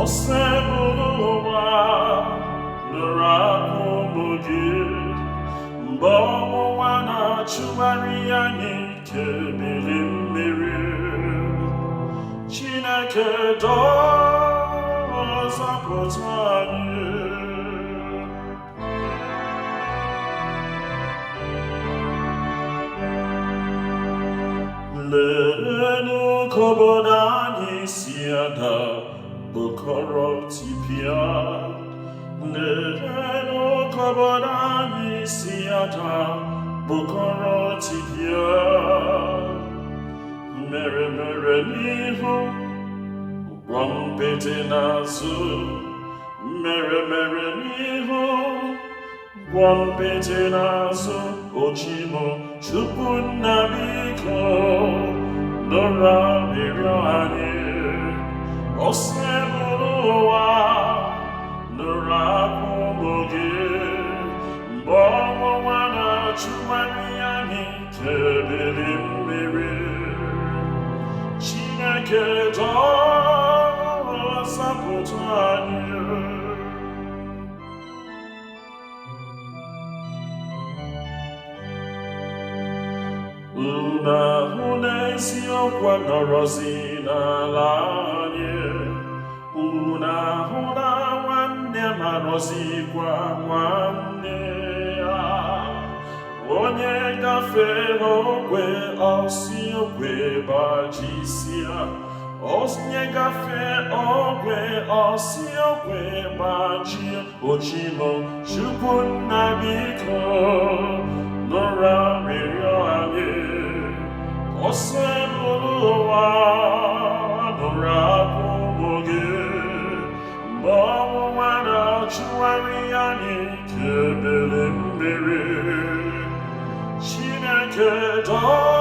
osebụrụ ụwa nụrụ akụkụ gị mgbe ọnwụnwa na-achụgharị anyị kebiri mmiri Chineke dọzapụta anyị leenụ ka obodo anyị si ada bụkọrọ tipịa leenụ ka obodo anyị si ada bụkọrọ tipịa mere n'ihu ụgwọ mpete n'azụ mere n'ihu ụgwọ mpete n'azụ Ochimo Chukwu nna biko nụrụ arịrịọ anyị osebụrụ ụwa nụrụ akụkụ gị mgbe ọnwụnwa na-achụgharị anyị kebiri mmiri Chineke dọzapụta anyị unu ahụ n'eziokwu nọrọzi n'ala anyị unu ahụ na nwanne marọzikwa nwanne ya onye gafere ogwe ọsị ogwe gbajisịa onye gafee ogwe ọsị ogwe gbajie Ochimo Chukwu nna biko nụrụ arịrịọ anyị osebụrụ ụwa nụrụ akụkụ gị mgbe ọnwụnwa na-achụgharị anyị kebiri mmiri Chineke dọzapụta